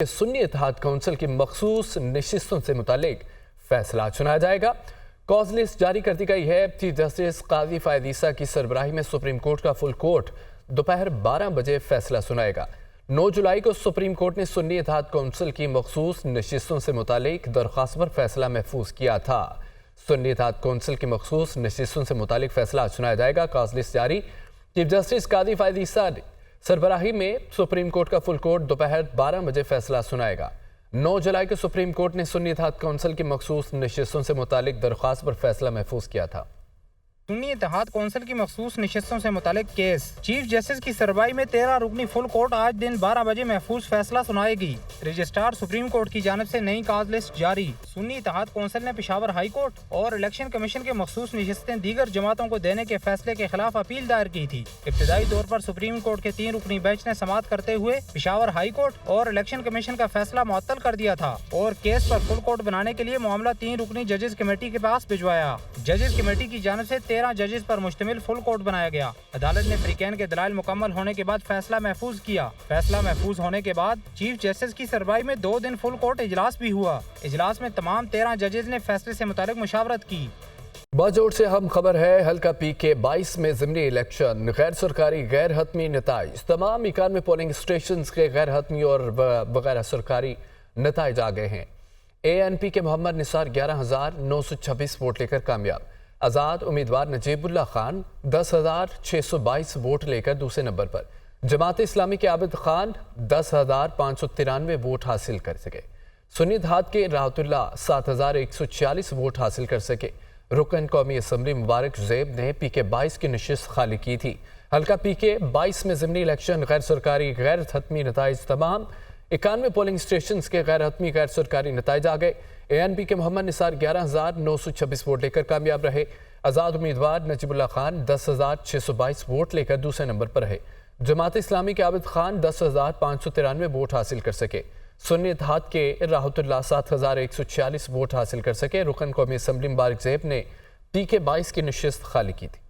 سنی اتحاد کونسل کی مخصوص نشستوں سے متعلق فیصلہ چنا جائے گا۔ کاز لسٹ جاری کر دی گئی ہے۔ چیف جسٹس قاضی فائد عیسیٰ کی سربراہی میں سپریم کورٹ کا فل کورٹ دوپہر 12 بجے فیصلہ سنائے گا۔ 9 جولائی کو سپریم کورٹ نے سنی اتحاد کونسل کی مخصوص نشستوں سے متعلق درخواست پر فیصلہ محفوظ کیا تھا۔ سنی اتحاد کونسل کی مخصوص نشستوں سے متعلق فیصلہ سنایا جائے گا۔ کاز لسٹ جاری۔ چیف جسٹس قاضی فائد عیسیٰ سربراہی میں سپریم کورٹ کا فل کورٹ دوپہر 12 بجے فیصلہ سنائے گا۔ 9 جولائی کو سپریم کورٹ نے سنی اتحاد کونسل کی مخصوص نشستوں سے متعلق درخواست پر فیصلہ محفوظ کیا تھا۔ سنی اتحاد کونسل کی مخصوص نشستوں سے متعلق کیس چیف جسٹس کی سربراہی میں 13 رکنی فل کورٹ آج دن 12 بجے محفوظ فیصلہ سنائے گی۔ رجسٹرار سپریم کورٹ کی جانب سے نئی کاز لسٹ جاری۔ سنی اتحاد کونسل نے پشاور ہائی کورٹ اور الیکشن کمیشن کے مخصوص نشستیں دیگر جماعتوں کو دینے کے فیصلے کے خلاف اپیل دائر کی تھی۔ ابتدائی طور پر سپریم کورٹ کے 3 رکنی بینچ نے سماعت کرتے ہوئے پشاور ہائی کورٹ اور الیکشن کمیشن کا فیصلہ معطل کر دیا تھا اور کیس پر فل کورٹ بنانے کے لیے معاملہ 3 رکنی ججز کمیٹی کے پاس بھجوایا۔ ججز کمیٹی کی جانب سے 13 ججز پر مشتمل فل کورٹ بنایا گیا۔ عدالت نے فریقین کے دلائل مکمل ہونے کے بعد فیصلہ محفوظ کیا۔ فیصلہ محفوظ ہونے کے بعد چیف جسٹس کی سربراہی میں 2 دن فل کورٹ اجلاس بھی ہوا۔ اجلاس میں تمام 13 ججز نے فیصلے سے متعلق مشاورت کی۔ باجوڑ سے اہم خبر ہے۔ حلقہ پی کے 22 میں ضمنی الیکشن غیر سرکاری غیر حتمی نتائج۔ تمام 91 پولنگ اسٹیشنز کے غیر حتمی اور بغیر سرکاری نتائج آ گئے ہیں۔ اے این پی کے محمد نثار 11,926 ووٹ لے کر کامیاب۔ آزاد امیدوار نجیب اللہ خان 10,622 ووٹ لے کر دوسرے نمبر پر۔ جماعت اسلامی کے عابد خان 10,593 ووٹ حاصل کر سکے۔ سنی اتحاد کے راحت اللہ 7,146 ووٹ حاصل کر سکے۔ رکن قومی اسمبلی مبارک زیب نے پی کے 22 کی نشست خالی کی تھی۔ حلقہ پی کے 22 میں ضمنی الیکشن غیر سرکاری غیر حتمی نتائج۔ تمام 91 پولنگ اسٹیشنز کے غیر حتمی غیر سرکاری نتائج آ گئے۔ اے این پی کے محمد نثار 11,926 ووٹ لے کر کامیاب رہے۔ آزاد امیدوار نجیب اللہ خان 10,622 ووٹ لے کر دوسرے نمبر پر رہے۔ جماعت اسلامی کے عابد خان 10,593 ووٹ حاصل کر سکے۔ سنی اتحاد کے راحت اللہ 7,146 ووٹ حاصل کر سکے۔ رکن قومی اسمبلی مبارک زیب نے پی کے 22 کی نشست خالی کی تھی۔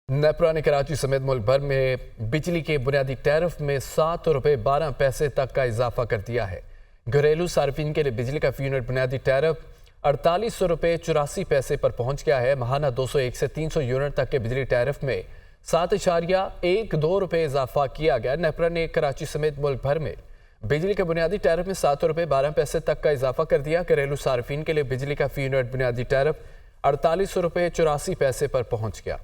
نیپرا نے کراچی سمیت ملک بھر میں بجلی کے بنیادی ٹیرف میں 7 روپے 12 پیسے تک کا اضافہ کر دیا ہے۔ گھریلو صارفین کے لیے بجلی کا فی یونٹ بنیادی ٹیرف 4800 روپے 84 پیسے پر پہنچ گیا ہے۔ ماہانہ 201 سے 300 یونٹ تک کے بجلی ٹیرف میں 7.12 روپے اضافہ کیا گیا۔ نیپرا نے کراچی سمیت ملک بھر میں بجلی کے بنیادی ٹیرف میں 7 روپے 12 پیسے تک کا اضافہ کر دیا۔ گھریلو صارفین کے لیے بجلی کا فی یونٹ بنیادی ٹیرف 4800 روپے 84 پیسے پر پہنچ گیا۔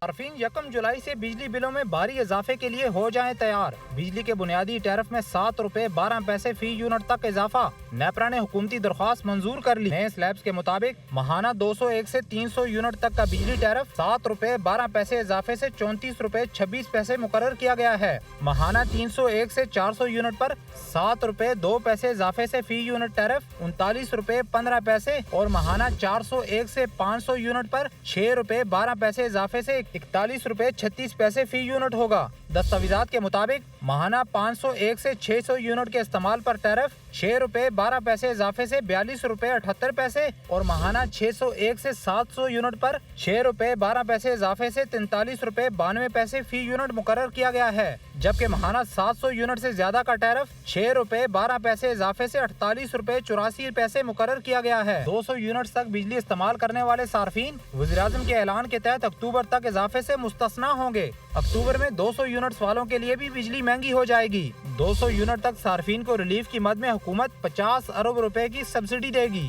صارفین 1 جولائی سے بجلی بلوں میں بھاری اضافے کے لیے ہو جائیں تیار۔ بجلی کے بنیادی ٹیرف میں 7 روپے 12 پیسے فی یونٹ تک اضافہ۔ نیپرا نے حکومتی درخواست منظور کر لی۔ نئے سلیبز کے مطابق ماہانہ 201 سے 300 یونٹ تک کا بجلی ٹیرف 7 روپے 12 پیسے اضافے سے 34 روپے 26 پیسے مقرر کیا گیا ہے۔ ماہانہ 301 سے 400 یونٹ پر 7 روپے 2 پیسے اضافے سے فی یونٹ ٹیرف 39 روپے 15 پیسے اور ماہانہ 401 سے 500 یونٹ پر 6 روپے 12 پیسے اضافے سے 41 روپے 36 پیسے فی یونٹ ہوگا۔ دستاویزات کے مطابق ماہانہ 501 سے 600 یونٹ کے استعمال پر ٹیرف 6 روپے 12 پیسے اضافے سے 42 روپے 78 پیسے اور ماہانہ 601 سے 700 یونٹ پر 6 روپے 12 پیسے اضافے سے 43 روپے 92 پیسے فی یونٹ مقرر کیا گیا ہے، جبکہ ماہانہ 700 یونٹ سے زیادہ کا ٹیرف 6 روپے 12 پیسے اضافے سے 48 روپے 84 پیسے مقرر کیا گیا ہے۔ 200 یونٹ تک بجلی استعمال کرنے والے صارفین وزیراعظم کے اعلان کے تحت اکتوبر تک اضافے سے مستثنیٰ ہوں گے۔ اکتوبر میں 200 یونٹس والوں کے لیے بھی بجلی مہنگی ہو جائے گی۔ 200 یونٹ تک صارفین کو ریلیف کی مد میں حکومت 50 ارب روپے کی سبسڈی دے گی۔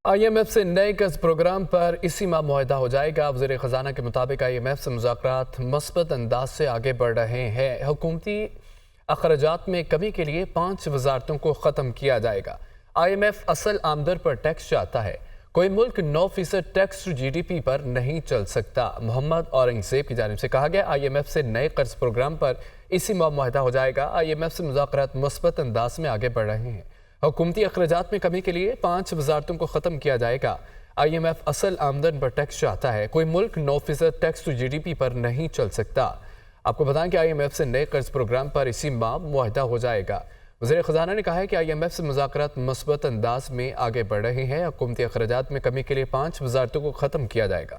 آئی ایم ایف سے نئے قرض پروگرام پر اسی ماہ معاہدہ ہو جائے گا۔ وزیر خزانہ کے مطابق آئی ایم ایف سے مذاکرات مثبت انداز سے آگے بڑھ رہے ہیں۔ حکومتی اخراجات میں کمی کے لیے 5 وزارتوں کو ختم کیا جائے گا۔ آئی ایم ایف اصل آمدن پر ٹیکس چاہتا ہے۔ کوئی ملک 9% ٹیکس جی ڈی پی پر نہیں چل سکتا۔ محمد اورنگزیب کی جانب سے کہا گیا آئی ایم ایف سے نئے قرض پروگرام پر اسی ماہ معاہدہ ہو جائے گا۔ آئی ایم ایف سے مذاکرات مثبت انداز میں آگے بڑھ رہے ہیں۔ حکومتی اخراجات میں کمی کے لیے 5 وزارتوں کو ختم کیا جائے گا۔ آئی ایم ایف اصل آمدن پر ٹیکس چاہتا ہے۔ کوئی ملک 9% tax to G D P پر نہیں چل سکتا۔ آپ کو بتائیں کہ آئی ایم ایف سے نئے قرض پروگرام پر اسی ماہ معاہدہ ہو جائے گا۔ وزیر خزانہ نے کہا ہے کہ آئی ایم ایف سے مذاکرات مثبت انداز میں آگے بڑھ رہے ہیں۔ حکومتی اخراجات میں کمی کے لیے 5 وزارتوں کو ختم کیا جائے گا۔